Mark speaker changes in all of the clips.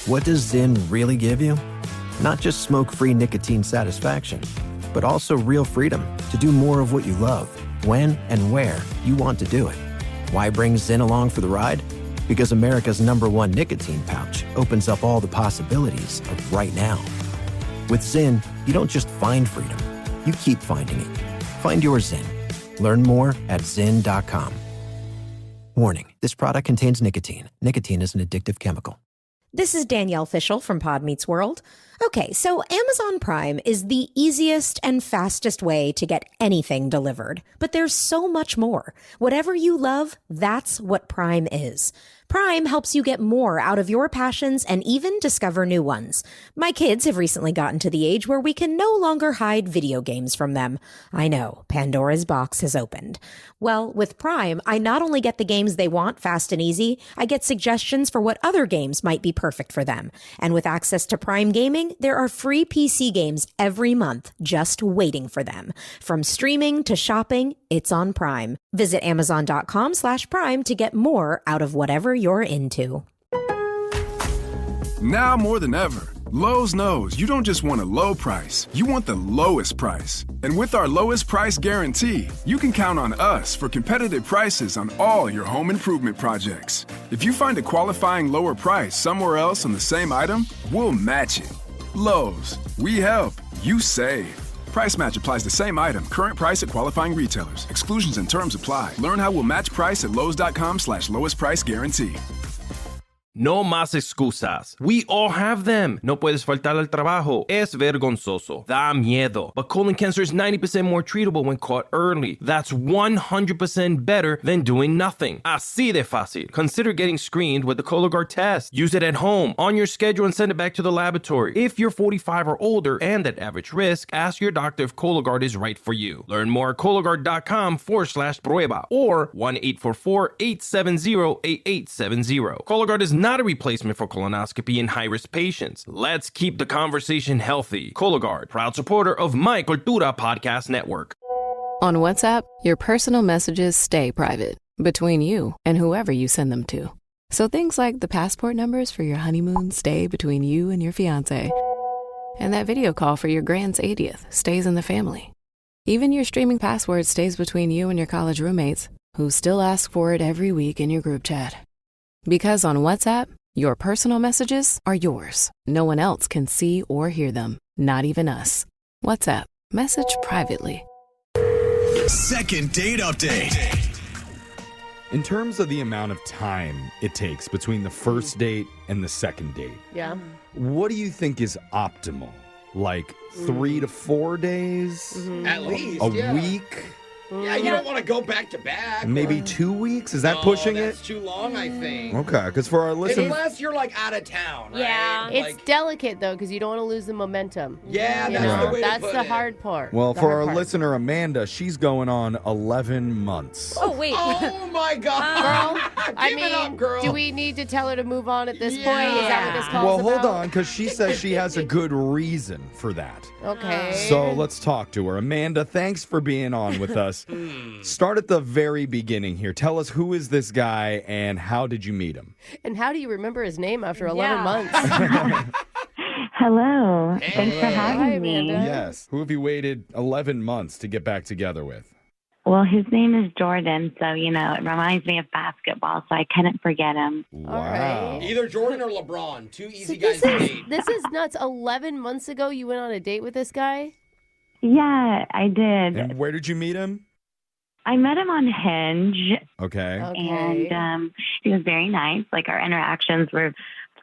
Speaker 1: What does Zyn really give you? Not just smoke-free nicotine satisfaction, but also real freedom to do more of what you love, when and where you want to do it. Why bring Zyn along for the ride? Because America's #1 nicotine pouch opens up all the possibilities of right now. With Zyn, you don't just find freedom, you keep finding it. Find your Zyn. Learn more at Zyn.com. Warning, this product contains nicotine. Nicotine is an addictive chemical.
Speaker 2: This is Danielle Fishel from Pod Meets World. Okay, so Amazon Prime is the easiest and fastest way to get anything delivered. But there's so much more. Whatever you love, that's what Prime is. Prime helps you get more out of your passions and even discover new ones. My kids have recently gotten to the age where we can no longer hide video games from them. I know, Pandora's box has opened. Well, with Prime, I not only get the games they want fast and easy, I get suggestions for what other games might be perfect for them. And with access to Prime Gaming, there are free PC games every month just waiting for them. From streaming to shopping, it's on Prime. Visit Amazon.com/Prime to get more out of whatever you're into.
Speaker 3: Now more than ever, Lowe's knows you don't just want a low price, you want the lowest price. And with our lowest price guarantee, you can count on us for competitive prices on all your home improvement projects. If you find a qualifying lower price somewhere else on the same item, we'll match it. Lowe's, we help, you save. Price match applies the same item. Current price at qualifying retailers. Exclusions and terms apply. Learn how we'll match price at Lowe's.com/lowest price guarantee.
Speaker 4: No más excusas. We all have them. No puedes faltar al trabajo. Es vergonzoso. Da miedo. But colon cancer is 90% more treatable when caught early. That's 100% better than doing nothing. Así de fácil. Consider getting screened with the Cologuard test. Use it at home, on your schedule, and send it back to the laboratory. If you're 45 or older and at average risk, ask your doctor if Cologuard is right for you. Learn more at Cologuard.com/prueba or 1-844-870-8870. Cologuard is not a replacement for colonoscopy in high-risk patients. Let's keep the conversation healthy. Cologuard, proud supporter of My Cultura Podcast Network.
Speaker 5: On WhatsApp, your personal messages stay private between you and whoever you send them to. So things like the passport numbers for your honeymoon stay between you and your fiancé. And that video call for your grand's 80th stays in the family. Even your streaming password stays between you and your college roommates, who still ask for it every week in your group chat. Because on WhatsApp, your personal messages are yours. No one else can see or hear them, not even us. WhatsApp, message privately.
Speaker 6: Second date update.
Speaker 7: In terms of the amount of time it takes between the first date and the second date, what do you think is optimal? Like 3 to 4 days?
Speaker 8: At least,
Speaker 7: A week?
Speaker 8: Yeah, you don't want to go back to back.
Speaker 7: Maybe 2 weeks? Is that pushing
Speaker 8: that's
Speaker 7: it?
Speaker 8: too long, I think.
Speaker 7: Okay, because for our listeners...
Speaker 8: Unless you're, like, out of town, right?
Speaker 9: Yeah.
Speaker 8: Like,
Speaker 9: It's delicate, though, because you don't want to lose the momentum.
Speaker 8: Yeah,
Speaker 9: You
Speaker 8: that's
Speaker 9: know?
Speaker 8: the way to
Speaker 9: That's
Speaker 8: put
Speaker 9: the
Speaker 8: it.
Speaker 9: hard part.
Speaker 7: Well,
Speaker 9: The
Speaker 7: for
Speaker 9: hard
Speaker 7: our
Speaker 9: part.
Speaker 7: listener, Amanda, she's going on 11 months.
Speaker 9: Oh, wait.
Speaker 8: Oh, my God.
Speaker 9: Girl, I
Speaker 8: Give
Speaker 9: mean,
Speaker 8: it up, girl.
Speaker 9: do we need to tell her to move on at this point? Is
Speaker 8: Yeah.
Speaker 9: that what this calls
Speaker 7: Well,
Speaker 9: about?
Speaker 7: hold on, because she says she has a good reason for that.
Speaker 9: Okay.
Speaker 7: So let's talk to her. Amanda, thanks for being on with us. Start at the very beginning here. Tell us, who is this guy and how did you meet him?
Speaker 9: And how do you remember his name after 11 months?
Speaker 10: Hello. Thanks for
Speaker 9: Hi,
Speaker 10: having me.
Speaker 9: Amanda.
Speaker 7: Yes. Who have you waited 11 months to get back together with?
Speaker 10: Well, his name is Jordan, so, it reminds me of basketball, so I couldn't forget him.
Speaker 7: Wow.
Speaker 8: Either Jordan or LeBron. Two easy
Speaker 9: So
Speaker 8: guys to date.
Speaker 9: this is nuts. 11 months ago, you went on a date with this guy?
Speaker 10: Yeah, I did.
Speaker 7: And where did you meet him?
Speaker 10: I met him on Hinge,
Speaker 7: Okay.
Speaker 10: and he was very nice. Like, our interactions were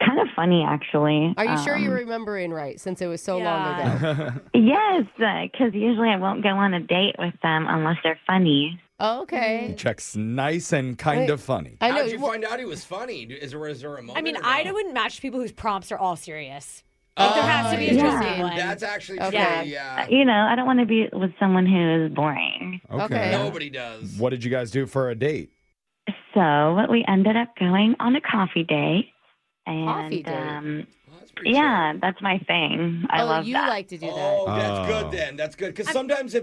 Speaker 10: kind of funny, actually.
Speaker 9: Are you sure you're remembering right, since it was so long ago?
Speaker 10: Yes, because usually I won't go on a date with them unless they're funny.
Speaker 9: Oh, okay.
Speaker 7: He checks nice and kind of funny.
Speaker 9: I know.
Speaker 8: How'd you find out he was funny? Is there a moment?
Speaker 11: I mean,
Speaker 8: or
Speaker 11: I
Speaker 8: no?
Speaker 11: wouldn't match people whose prompts are all serious. Like, there has to be a
Speaker 10: yeah.
Speaker 11: interesting one.
Speaker 8: That's actually true,
Speaker 11: Okay.
Speaker 8: yeah.
Speaker 10: I don't want to be with someone who is boring.
Speaker 7: Okay.
Speaker 8: Nobody does.
Speaker 7: What did you guys do for a date?
Speaker 10: So we ended up going on a coffee date. And
Speaker 9: Coffee date.
Speaker 10: yeah, that's my thing. I love
Speaker 9: you
Speaker 10: that.
Speaker 9: like to do that.
Speaker 8: Oh, that's good then. That's good. Because sometimes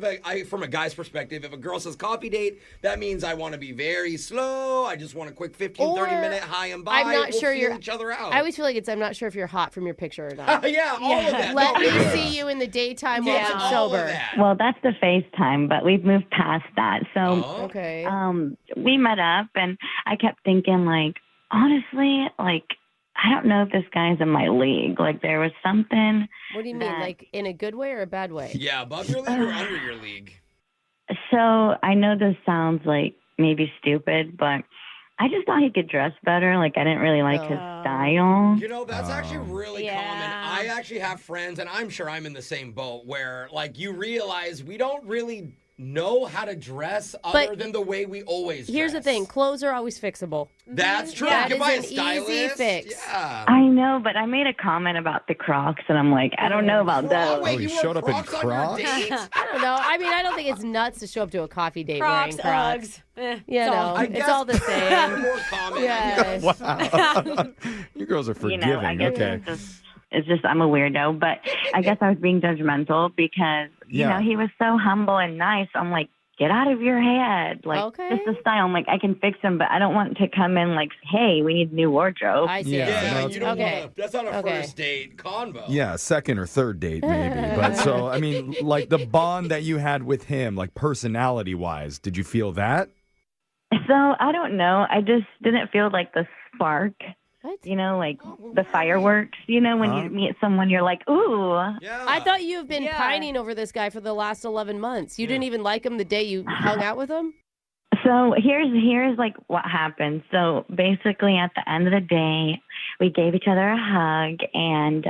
Speaker 8: from a guy's perspective, if a girl says coffee date, that means I want to be very slow. I just want a quick 15, 30-minute hi and bye.
Speaker 9: I'm not sure
Speaker 8: feel
Speaker 9: you're
Speaker 8: each other out.
Speaker 9: I always feel like I'm not sure if you're hot from your picture or not.
Speaker 8: yeah, all of that.
Speaker 9: Let me see you in the daytime while I'm sober.
Speaker 10: Well, that's the FaceTime, but we've moved past that. So
Speaker 9: okay.
Speaker 10: We met up, and I kept thinking, like, honestly, like, I don't know if this guy's in my league. Like, there was something.
Speaker 9: What do you mean, like in a good way or a bad way?
Speaker 8: Yeah, above your league or under your league?
Speaker 10: So I know this sounds like maybe stupid, but I just thought he could dress better. Like, I didn't really like his style.
Speaker 8: You know, that's actually really common. I actually have friends, and I'm sure I'm in the same boat, where, like, you realize we don't really know how to dress other than the way we always dress.
Speaker 9: Here's the thing. Clothes are always fixable.
Speaker 8: That's true.
Speaker 9: Yeah,
Speaker 8: you can buy a
Speaker 9: it's an
Speaker 8: stylist.
Speaker 9: easy fix.
Speaker 8: Yeah.
Speaker 10: I know, but I made a comment about the Crocs, and I'm like, I don't know about those.
Speaker 8: Wait,
Speaker 7: you showed up in Crocs?
Speaker 9: I don't know. I mean, I don't think it's nuts to show up to a coffee date
Speaker 11: Crocs,
Speaker 9: wearing Crocs. It's all the same.
Speaker 8: More common.
Speaker 9: Yes.
Speaker 7: Wow. You girls are forgiving.
Speaker 10: I guess
Speaker 7: Okay.
Speaker 10: it's just I'm a weirdo, but I guess I was being judgmental because, you know, he was so humble and nice. I'm like, get out of your head. Like, just the style. I'm like, I can fix him, but I don't want to come in like, hey, we need new wardrobe.
Speaker 9: I see.
Speaker 8: Yeah, you don't want to, that's not a first date convo.
Speaker 7: Yeah, second or third date maybe. But so, I mean, like the bond that you had with him, like personality-wise, did you feel that?
Speaker 10: So, I don't know. I just didn't feel like the spark.
Speaker 9: What?
Speaker 10: You know, like the fireworks. You know, when you meet someone, you're like, ooh.
Speaker 8: Yeah.
Speaker 9: I thought you've been pining over this guy for the last 11 months. You didn't even like him the day you hung out with him?
Speaker 10: So here's like what happened. So basically at the end of the day, we gave each other a hug, and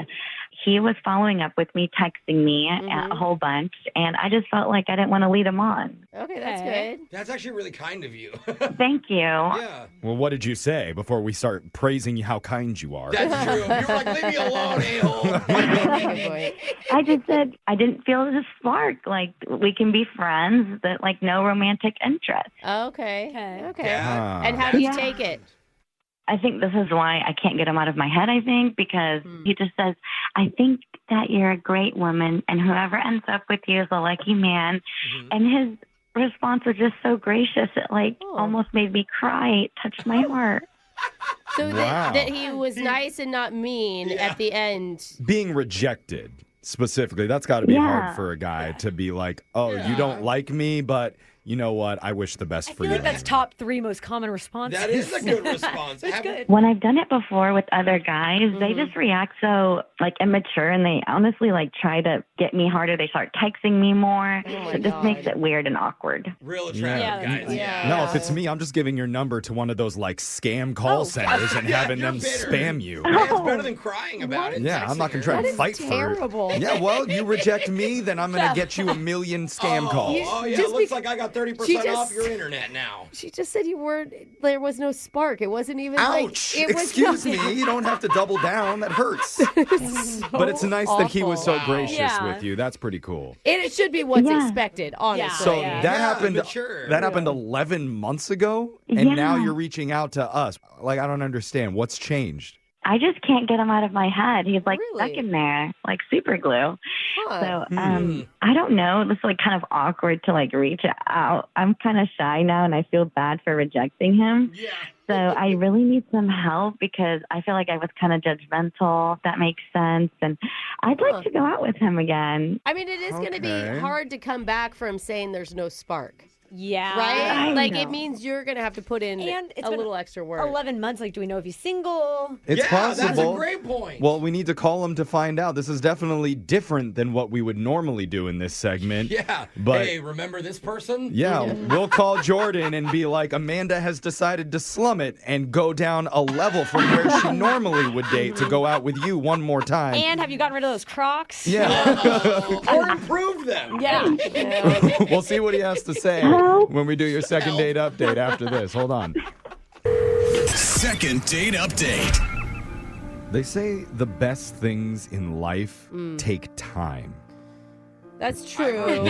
Speaker 10: he was following up with me, texting me a whole bunch, and I just felt like I didn't want to lead him on.
Speaker 9: Okay, that's good.
Speaker 8: That's actually really kind of you.
Speaker 10: Thank you.
Speaker 8: Yeah.
Speaker 7: Well, what did you say before we start praising how kind you are?
Speaker 8: That's true. You were like, leave me alone, a-hole.
Speaker 10: I just said I didn't feel the spark. Like, we can be friends, but like no romantic interest.
Speaker 9: Okay.
Speaker 8: Yeah.
Speaker 9: And how do you take it?
Speaker 10: I think this is why I can't get him out of my head, I think, because he just says, I think that you're a great woman, and whoever ends up with you is a lucky man. And his response was just so gracious. It, like, almost made me cry. It touched my heart.
Speaker 9: So that he was nice and not mean at the end.
Speaker 7: Being rejected, specifically, that's got to be hard for a guy to be like, oh, you don't like me, but you know what? I wish the best for
Speaker 11: I
Speaker 7: you.
Speaker 11: feel like that's top 3 most common responses.
Speaker 8: That is a good response.
Speaker 11: It's good.
Speaker 10: When I've done it before with other guys, they just react so like immature, and they honestly like try to get me harder. They start texting me more. It just makes it weird and awkward.
Speaker 8: Real attractive guys. Yeah.
Speaker 7: No, if it's me, I'm just giving your number to one of those like scam call centers and having them spam you.
Speaker 8: It's better than crying about it.
Speaker 7: Yeah, I'm not going to try to fight
Speaker 9: terrible.
Speaker 7: for it. Yeah, well, you reject me, then I'm going to get you a million scam calls.
Speaker 8: Oh, yeah, it looks like I got 30% off your internet now.
Speaker 9: She just said there was no spark. It wasn't even
Speaker 7: Ouch!
Speaker 9: like...
Speaker 7: Excuse me, you don't have to double down. That hurts. But it's nice that he was so gracious with you. That's pretty cool.
Speaker 9: It should be what's expected, honestly.
Speaker 7: So that happened. That happened 11 months ago, and now you're reaching out to us. Like, I don't understand. What's changed?
Speaker 10: I just can't get him out of my head. He's like stuck in there, like super glue. So I don't know. It's like kind of awkward to like reach out. I'm kind of shy now, and I feel bad for rejecting him. Yeah. So I really need some help because I feel like I was kind of judgmental, if that makes sense. And I'd like to go out with him again.
Speaker 9: I mean, it is going to be hard to come back from saying there's no spark.
Speaker 11: Yeah.
Speaker 9: Right? Like, it means you're going to have to put in a little extra work.
Speaker 11: 11 months. Like, do we know if he's single?
Speaker 7: It's possible.
Speaker 8: That's a great point.
Speaker 7: Well, we need to call him to find out. This is definitely different than what we would normally do in this segment.
Speaker 8: Yeah.
Speaker 7: But
Speaker 8: hey, remember this person?
Speaker 7: Yeah, we'll call Jordan and be like, Amanda has decided to slum it and go down a level from where she normally would date to go out with you one more time.
Speaker 11: And have you gotten rid of those Crocs?
Speaker 7: Yeah.
Speaker 8: Or improved them.
Speaker 11: Yeah.
Speaker 7: We'll see what he has to say when we do your second date update after this. Hold on.
Speaker 6: Second date update.
Speaker 7: They say the best things in life take time.
Speaker 9: That's true.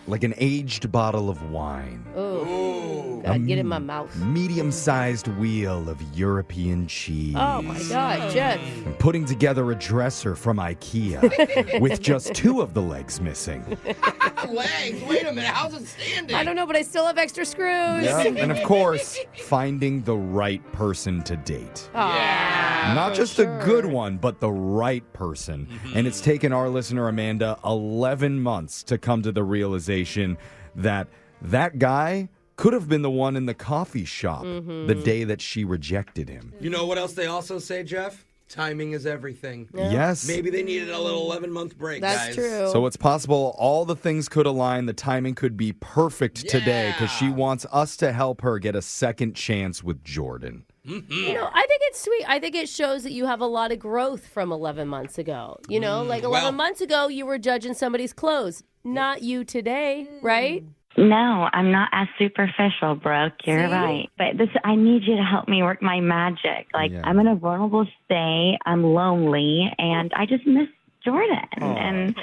Speaker 7: Like an aged bottle of wine.
Speaker 9: Ooh. God, get in my mouth.
Speaker 7: Medium-sized wheel of European cheese.
Speaker 9: Oh my God, Jeff.
Speaker 7: I'm putting together a dresser from IKEA with just 2 of the legs missing.
Speaker 8: Legs? Wait a minute. How's it standing?
Speaker 9: I don't know, but I still have extra screws.
Speaker 7: Yep. And of course, finding the right person to date.
Speaker 9: Yeah.
Speaker 7: Not just a good one, but the right person. And it's taken our listener, Amanda, 11 months to come to the realization that guy could have been the one in the coffee shop the day that she rejected him.
Speaker 8: You know what else they also say, Jeff? Timing is everything.
Speaker 7: Yeah. Yes.
Speaker 8: Maybe they needed a little 11-month break,
Speaker 9: That's
Speaker 8: guys.
Speaker 9: true.
Speaker 7: So it's possible all the things could align. The timing could be perfect today because she wants us to help her get a second chance with Jordan.
Speaker 9: You know, I think it's sweet. I think it shows that you have a lot of growth from 11 months ago. You know, like 11 months ago, you were judging somebody's clothes. Not you today, right?
Speaker 10: No, I'm not as superficial, Brooke. You're right. But I need you to help me work my magic. Like, I'm in a vulnerable state. I'm lonely, and I just miss Jordan. And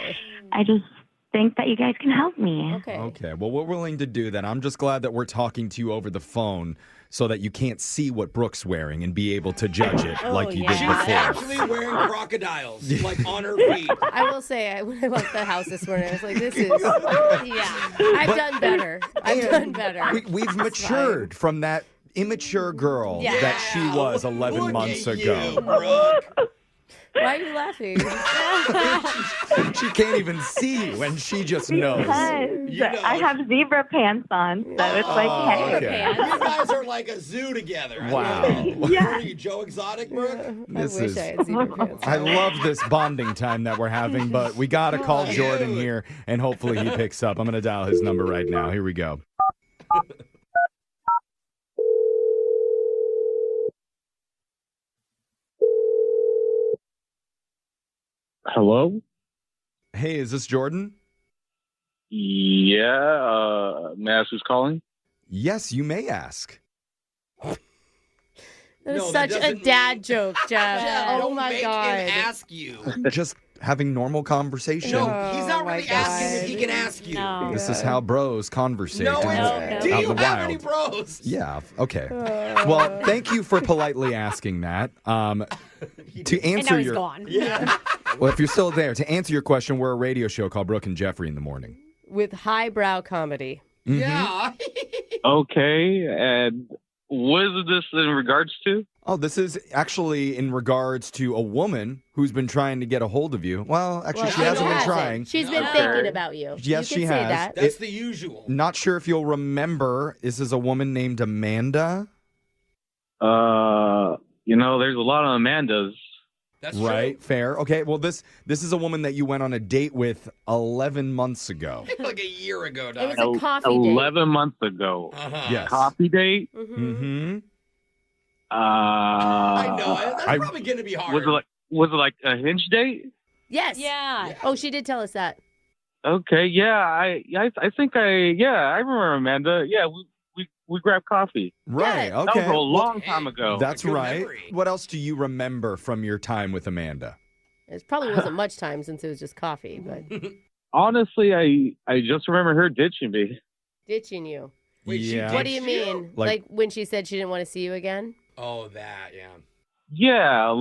Speaker 10: I just think that you guys can help me.
Speaker 7: Okay. Well, we're willing to do that. I'm just glad that we're talking to you over the phone so that you can't see what Brooke's wearing and be able to judge it like you did
Speaker 8: She's
Speaker 7: before.
Speaker 8: actually wearing crocodiles, like on her feet.
Speaker 9: I will say, when I left the house this morning, I was like, this is, I've done better. I've done better.
Speaker 7: We've matured from that immature girl that she was 11 months ago.
Speaker 9: Why are you laughing?
Speaker 7: She can't even see when she just knows.
Speaker 10: Because I have zebra pants on, so it's like, hey.
Speaker 8: You guys are like a zoo together.
Speaker 7: Wow.
Speaker 8: Are you Joe Exotic, Brooke?
Speaker 9: I wish I had zebra pants.
Speaker 7: I love this bonding time that we're having, but we got to call Jordan here, and hopefully he picks up. I'm going to dial his number right now. Here we go.
Speaker 12: Hello?
Speaker 7: Hey, is this Jordan?
Speaker 12: Yeah, may I ask who's calling?
Speaker 7: Yes, you may ask.
Speaker 9: That is such a dad joke, Jeff. Oh my God.
Speaker 8: Him ask you.
Speaker 7: Just having normal conversation.
Speaker 8: No, he's not really asking if he can ask you.
Speaker 11: No.
Speaker 7: This is how bros conversate.
Speaker 8: No,
Speaker 7: out
Speaker 8: do
Speaker 7: in
Speaker 8: you
Speaker 7: the
Speaker 8: have
Speaker 7: wild.
Speaker 8: any bros?
Speaker 7: Yeah, okay. Well, thank you for politely asking that. To answer
Speaker 11: And now he's
Speaker 7: your
Speaker 11: gone.
Speaker 7: Well, if you're still there, to answer your question, we're a radio show called Brooke and Jeffery in the Morning.
Speaker 9: With highbrow comedy.
Speaker 8: Yeah.
Speaker 12: Okay, and what is this in regards to?
Speaker 7: Oh, this is actually in regards to a woman who's been trying to get a hold of you. Well, actually, she hasn't been trying.
Speaker 9: She's been thinking about you.
Speaker 7: Yes,
Speaker 9: you
Speaker 7: she
Speaker 9: can say
Speaker 7: has.
Speaker 9: that.
Speaker 8: That's the usual.
Speaker 7: Not sure if you'll remember. This is a woman named Amanda.
Speaker 12: You know, there's a lot of Amandas.
Speaker 8: That's
Speaker 7: right,
Speaker 8: true.
Speaker 7: fair. Okay, well, this is a woman that you went on a date with 11 months ago.
Speaker 8: Like a year ago,
Speaker 9: It
Speaker 8: dog.
Speaker 9: was a coffee date.
Speaker 12: 11 months ago.
Speaker 7: Yes.
Speaker 12: Coffee date?
Speaker 7: Mm-hmm.
Speaker 8: I know. That's probably going to be hard.
Speaker 12: Was it like a hinge date?
Speaker 9: Yes.
Speaker 11: Yeah.
Speaker 9: Oh, she did tell us that.
Speaker 12: Okay, yeah, I think I remember Amanda. Yeah, we grabbed coffee.
Speaker 7: Right,
Speaker 9: Yeah.
Speaker 7: okay.
Speaker 12: That was a long time ago.
Speaker 7: That's
Speaker 8: Good
Speaker 7: right.
Speaker 8: memory.
Speaker 7: What else do you remember from your time with Amanda?
Speaker 9: It probably wasn't much time since it was just coffee, but
Speaker 12: Honestly, I just remember her ditching me.
Speaker 9: ditching you.
Speaker 8: Wait, she
Speaker 7: Yeah.
Speaker 9: What do you
Speaker 8: ditched
Speaker 9: mean?
Speaker 7: Like-
Speaker 9: Like when she said she didn't want to see you again?
Speaker 8: Oh, that, yeah.
Speaker 12: Yeah,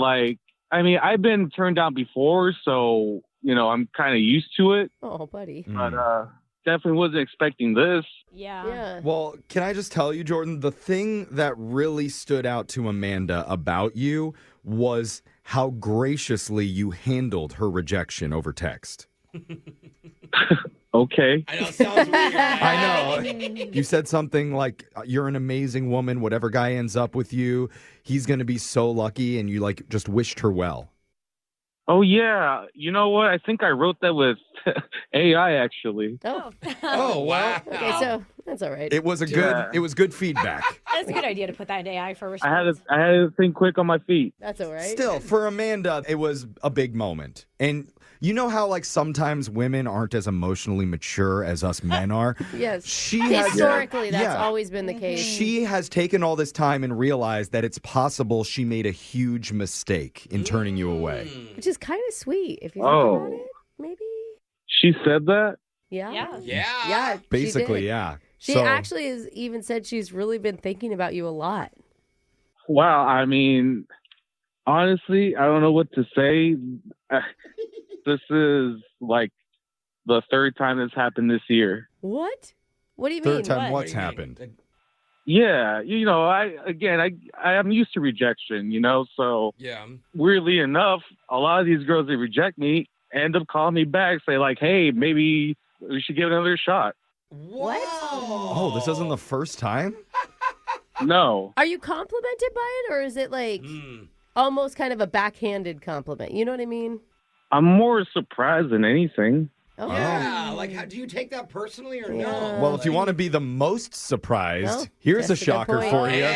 Speaker 12: I've been turned down before, so, I'm kind of used to it,
Speaker 9: Oh, buddy.
Speaker 12: but definitely wasn't expecting this.
Speaker 11: Yeah.
Speaker 9: Yeah.
Speaker 7: Well, can I just tell you, Jordan, the thing that really stood out to Amanda about you was how graciously you handled her rejection over text.
Speaker 12: Okay.
Speaker 8: I know, it sounds weird.
Speaker 7: I know. You said something like, you're an amazing woman. Whatever guy ends up with you, he's going to be so lucky. And you just wished her well.
Speaker 12: Oh, yeah. You know what? I think I wrote that with AI, actually.
Speaker 9: Oh.
Speaker 7: Oh, wow.
Speaker 9: Okay, so that's all right.
Speaker 7: It was good feedback.
Speaker 11: That's a good idea to put that in AI for
Speaker 12: I had
Speaker 11: response.
Speaker 12: to think quick on my feet.
Speaker 9: That's all right.
Speaker 7: Still, for Amanda, it was a big moment. And you know how sometimes women aren't as emotionally mature as us men are?
Speaker 9: Yes.
Speaker 7: Historically,
Speaker 9: that's always been the case.
Speaker 7: She has taken all this time and realized that it's possible she made a huge mistake in turning you away.
Speaker 9: Which is kind of sweet if you think about it. Maybe.
Speaker 12: She said that?
Speaker 9: Yeah.
Speaker 11: Yeah.
Speaker 8: Yeah.
Speaker 9: Yeah.
Speaker 7: Basically,
Speaker 9: she did.
Speaker 7: yeah.
Speaker 9: She actually has even said she's really been thinking about you a lot.
Speaker 12: Wow, I mean, honestly, I don't know what to say. This is like the third time this happened this year.
Speaker 9: What? What do you
Speaker 7: Third
Speaker 9: mean?
Speaker 7: time
Speaker 9: What?
Speaker 7: what's happened?
Speaker 12: Yeah, I'm used to rejection, so weirdly enough, a lot of these girls that reject me end up calling me back, say like, hey, maybe we should give it another shot.
Speaker 9: What?
Speaker 7: Oh, this isn't the first time?
Speaker 12: No.
Speaker 9: Are you complimented by it, or is it like almost kind of a backhanded compliment? You know what I mean?
Speaker 12: I'm more surprised than anything.
Speaker 9: Okay.
Speaker 8: Yeah, like, do you take that personally or no?
Speaker 7: Well, if you want to be the most surprised, here's a shocker for you.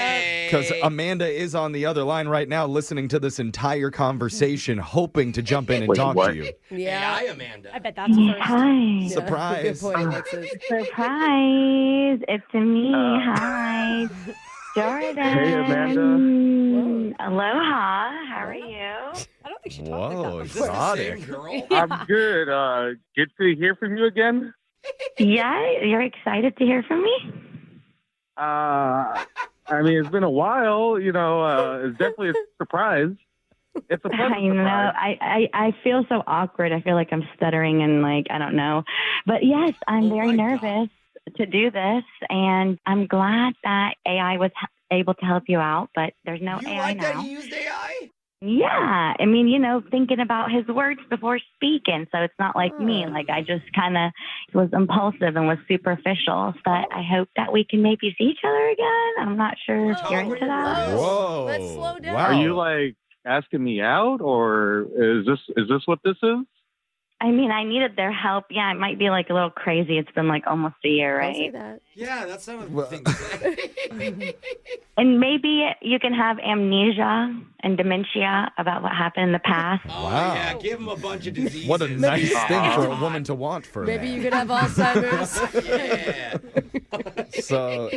Speaker 7: Because Amanda is on the other line right now listening to this entire conversation, hoping to jump in and talk to you.
Speaker 9: Yeah.
Speaker 8: Hi, Amanda.
Speaker 11: I bet that's the first.
Speaker 10: Hi.
Speaker 7: Surprise.
Speaker 9: Good point, Alexis.
Speaker 10: Surprise. It's me. Hi. Jordan.
Speaker 12: Hey, Amanda.
Speaker 10: Aloha. How are you?
Speaker 11: I don't think she talked
Speaker 7: Whoa,
Speaker 11: like that.
Speaker 8: Is this the
Speaker 7: exotic.
Speaker 8: same girl?
Speaker 12: I'm good. Good to hear from you again.
Speaker 10: Yeah, you're excited to hear from me?
Speaker 12: I mean, it's been a while. It's definitely a surprise. It's a pleasant
Speaker 10: I know.
Speaker 12: surprise.
Speaker 10: I feel so awkward. I feel like I'm stuttering and like, I don't know. But yes, I'm very nervous to do this. And I'm glad that AI was able to help you out, but there's no AI
Speaker 8: like
Speaker 10: now.
Speaker 8: that he used AI?
Speaker 10: Yeah. I mean, thinking about his words before speaking. So it's not like me. Like I just kind of was impulsive and was superficial. But I hope that we can maybe see each other again. I'm not sure if you're into that.
Speaker 7: Whoa.
Speaker 9: Let's slow down.
Speaker 7: Wow.
Speaker 12: Are you like asking me out, or is this what this is?
Speaker 10: I mean, I needed their help. Yeah, it might be like a little crazy. It's been like almost a year,
Speaker 9: Don't say
Speaker 10: right?
Speaker 9: that.
Speaker 8: Yeah, that's not a thing to say.
Speaker 10: And maybe you can have amnesia and dementia about what happened in the past.
Speaker 8: Oh,
Speaker 7: Wow.
Speaker 8: yeah, give him a bunch of diseases.
Speaker 7: What a nice thing for a woman to want for a
Speaker 9: Maybe
Speaker 7: man.
Speaker 9: you could have Alzheimer's.
Speaker 8: Yeah.
Speaker 7: So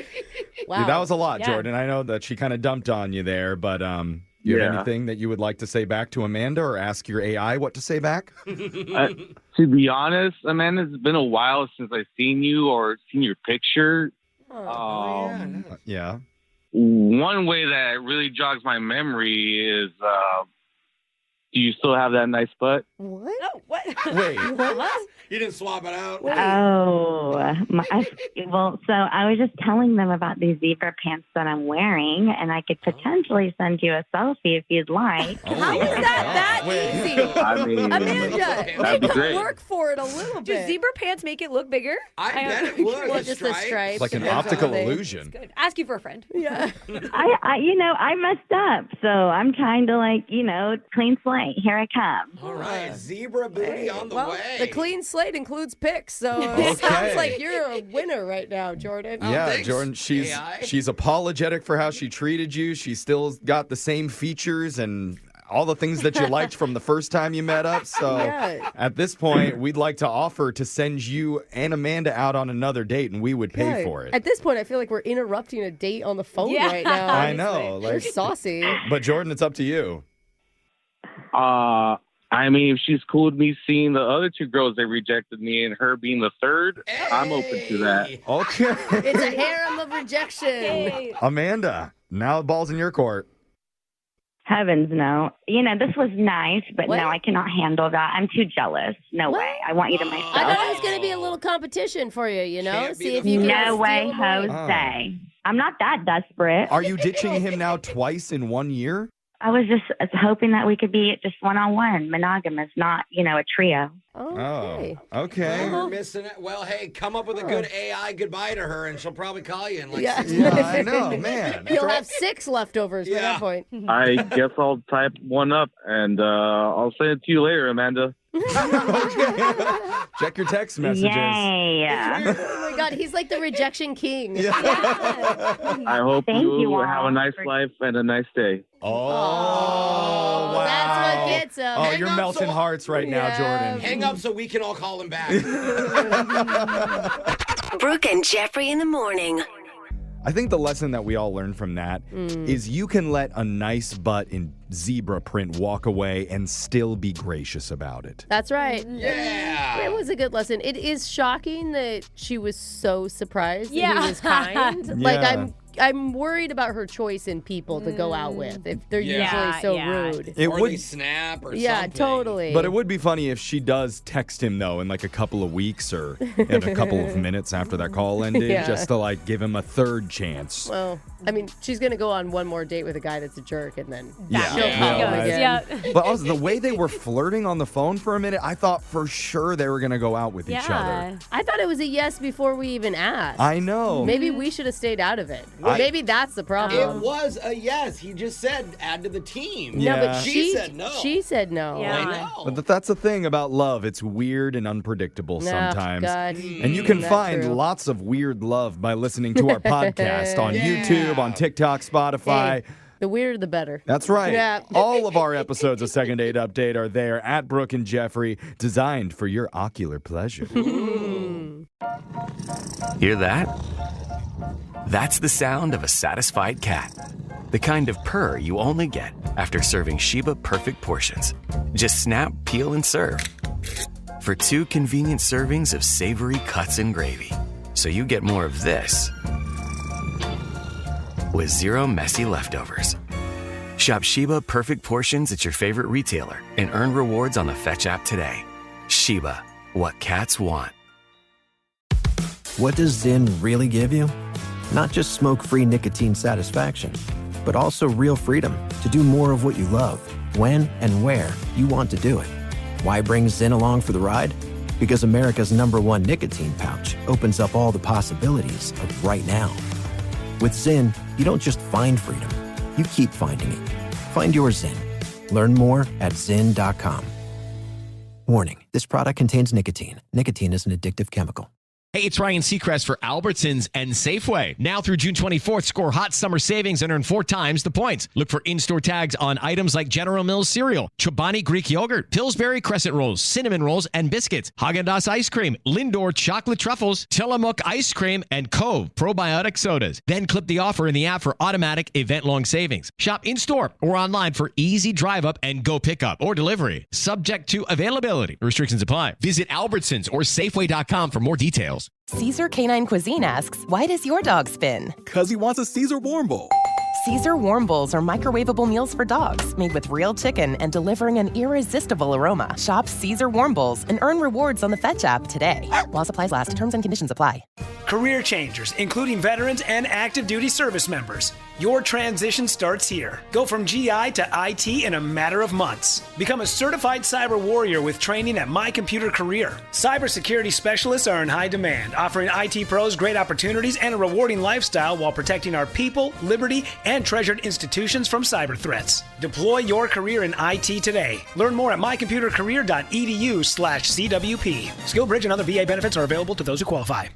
Speaker 9: Wow.
Speaker 7: that was a lot,
Speaker 11: Yeah.
Speaker 7: Jordan. I know that she kind of dumped on you there, but you have anything that you would like to say back to Amanda, or ask your AI what to say back?
Speaker 12: To be honest, Amanda, it's been a while since I've seen you or seen your picture.
Speaker 7: Yeah.
Speaker 12: One way that really jogs my memory is, do you still have that nice butt?
Speaker 9: What?
Speaker 11: No, what?
Speaker 7: Wait.
Speaker 9: What?
Speaker 8: You didn't swap it out?
Speaker 10: Oh, well, so I was just telling them about these zebra pants that I'm wearing, and I could potentially send you a selfie if you'd like.
Speaker 9: How is that easy?
Speaker 12: I mean,
Speaker 9: Amanda,
Speaker 12: that'd
Speaker 9: make
Speaker 12: be
Speaker 9: her
Speaker 12: great.
Speaker 9: work for it a little
Speaker 11: Do
Speaker 9: bit.
Speaker 11: zebra pants make it look bigger?
Speaker 8: I bet it would.
Speaker 9: Well, just the stripes.
Speaker 7: It's like an
Speaker 9: and
Speaker 7: optical
Speaker 9: everything.
Speaker 7: illusion.
Speaker 11: Good. Ask you for a friend.
Speaker 9: Yeah.
Speaker 10: I messed up, so I'm trying to clean slate. Here I come.
Speaker 8: All right, zebra booty on the
Speaker 9: Well,
Speaker 8: way.
Speaker 9: the clean slate includes pics, so it
Speaker 7: Okay.
Speaker 9: sounds like you're a winner right now, Jordan.
Speaker 7: Yeah,
Speaker 8: thanks,
Speaker 7: Jordan,
Speaker 8: AI.
Speaker 7: she's apologetic for how she treated you. She still got the same features and all the things that you liked from the first time you met up. So
Speaker 9: Yeah.
Speaker 7: at this point, we'd like to offer to send you and Amanda out on another date, and we would pay
Speaker 9: Right.
Speaker 7: for it.
Speaker 9: At this point, I feel like we're interrupting a date on the phone
Speaker 11: Yeah.
Speaker 9: right now.
Speaker 7: I know.
Speaker 9: You're
Speaker 7: Like,
Speaker 9: saucy.
Speaker 7: but Jordan, it's up to you.
Speaker 12: I mean, if she's cool with me seeing the other two girls that rejected me and her being the third, I'm open to that.
Speaker 7: Okay.
Speaker 9: It's a harem of rejection.
Speaker 7: Amanda, now the ball's in your court.
Speaker 10: Heavens no. This was nice, but
Speaker 9: What?
Speaker 10: no, I cannot handle that. I'm too jealous. No
Speaker 9: What?
Speaker 10: way. I want you to myself.
Speaker 9: I thought it was going to be a little competition for you,
Speaker 8: Can't be
Speaker 9: See
Speaker 8: the
Speaker 9: if you can
Speaker 10: No
Speaker 9: steal
Speaker 10: way,
Speaker 9: a boy.
Speaker 10: Jose. I'm not that desperate.
Speaker 7: Are you ditching him now twice in 1 year?
Speaker 10: I was just hoping that we could be just one-on-one, monogamous, not, a trio.
Speaker 9: Okay.
Speaker 7: Oh, okay.
Speaker 8: You're missing it. Well, hey, come up with a good AI goodbye to her, and she'll probably call you in like
Speaker 9: Yeah.
Speaker 8: 6
Speaker 7: Yeah,
Speaker 8: months.
Speaker 7: I know, man.
Speaker 9: You'll have 6 leftovers by
Speaker 8: Yeah.
Speaker 9: that point.
Speaker 12: I guess I'll type one up and I'll send it to you later, Amanda.
Speaker 7: Check your text messages.
Speaker 10: Yay.
Speaker 9: Oh my God, he's like the rejection king.
Speaker 12: I hope
Speaker 10: Thank
Speaker 12: you
Speaker 10: you all
Speaker 12: have a nice
Speaker 10: for-
Speaker 12: life and a nice day.
Speaker 7: Oh, wow.
Speaker 9: That's what gets him.
Speaker 7: Oh,
Speaker 8: Hang
Speaker 7: you're
Speaker 8: up
Speaker 7: melting
Speaker 8: so-
Speaker 7: hearts right now,
Speaker 9: Yeah.
Speaker 7: Jordan.
Speaker 8: Hang up so we can all call him back.
Speaker 13: Brooke and Jeffrey in the morning.
Speaker 7: I think the lesson that we all learned from that is you can let a nice butt in zebra print walk away and still be gracious about it.
Speaker 9: That's right.
Speaker 8: Yeah.
Speaker 9: It was a good lesson. It is shocking that she was so surprised that he was kind. Like, I'm worried about her choice in people to go out with if they're usually so rude.
Speaker 8: They snap or something.
Speaker 9: Yeah, totally.
Speaker 7: But it would be funny if she does text him, though, in like a couple of weeks or in a couple of minutes after that call ended, just to like give him a third chance.
Speaker 9: Well, I mean, she's going to go on one more date with a guy that's a jerk and then she'll
Speaker 7: Yeah.
Speaker 9: call him again.
Speaker 11: Yeah.
Speaker 7: But also, the way they were flirting on the phone for a minute, I thought for sure they were going to go out with each other.
Speaker 9: I thought it was a yes before we even asked.
Speaker 7: I know.
Speaker 9: Maybe we should have stayed out of it. Maybe that's the problem.
Speaker 8: It was a yes. He just said add to the team.
Speaker 7: Yeah.
Speaker 9: No, but
Speaker 8: she said no.
Speaker 9: She said no.
Speaker 11: Yeah.
Speaker 8: I know.
Speaker 7: But that's the thing about love. It's weird and unpredictable sometimes.
Speaker 9: God.
Speaker 7: And you can
Speaker 9: That's
Speaker 7: find
Speaker 9: true.
Speaker 7: lots of weird love by listening to our podcast on YouTube, on TikTok, Spotify.
Speaker 9: Hey, the weirder, the better.
Speaker 7: That's right.
Speaker 9: Yeah.
Speaker 7: All of our episodes of Second Date Update are there at Brooke and Jeffrey, designed for your ocular pleasure.
Speaker 13: Hear that? That's the sound of a satisfied cat. The kind of purr you only get after serving Sheba Perfect Portions. Just snap, peel, and serve. For 2 convenient servings of savory cuts and gravy. So you get more of this with 0 messy leftovers. Shop Sheba Perfect Portions at your favorite retailer and earn rewards on the Fetch app today. Sheba, what cats want.
Speaker 1: What does Zyn really give you? Not just smoke-free nicotine satisfaction, but also real freedom to do more of what you love, when and where you want to do it. Why bring Zyn along for the ride? Because America's #1 nicotine pouch opens up all the possibilities of right now. With Zyn, you don't just find freedom, you keep finding it. Find your Zyn. Learn more at Zyn.com. Warning, this product contains nicotine. Nicotine is an addictive chemical.
Speaker 14: Hey, it's Ryan Seacrest for Albertsons and Safeway. Now through June 24th, score hot summer savings and earn 4 times the points. Look for in-store tags on items like General Mills cereal, Chobani Greek yogurt, Pillsbury crescent rolls, cinnamon rolls, and biscuits, Haagen-Dazs ice cream, Lindor chocolate truffles, Tillamook ice cream, and Cove probiotic sodas. Then clip the offer in the app for automatic event-long savings. Shop in-store or online for easy drive-up and go pickup or delivery. Subject to availability. Restrictions apply. Visit Albertsons or Safeway.com for more details.
Speaker 15: Caesar Canine Cuisine asks, why does your dog spin?
Speaker 16: Because he wants a Caesar Warm Bowl.
Speaker 15: Caesar Warm Bowls are microwavable meals for dogs made with real chicken and delivering an irresistible aroma. Shop Caesar Warm Bowls and earn rewards on the Fetch app today. While supplies last, terms and conditions apply.
Speaker 17: Career changers, including veterans and active duty service members. Your transition starts here. Go from GI to IT in a matter of months. Become a certified cyber warrior with training at My Computer Career. Cybersecurity specialists are in high demand, offering IT pros great opportunities and a rewarding lifestyle while protecting our people, liberty, and treasured institutions from cyber threats. Deploy your career in IT today. Learn more at mycomputercareer.edu/CWP. SkillBridge and other VA benefits are available to those who qualify.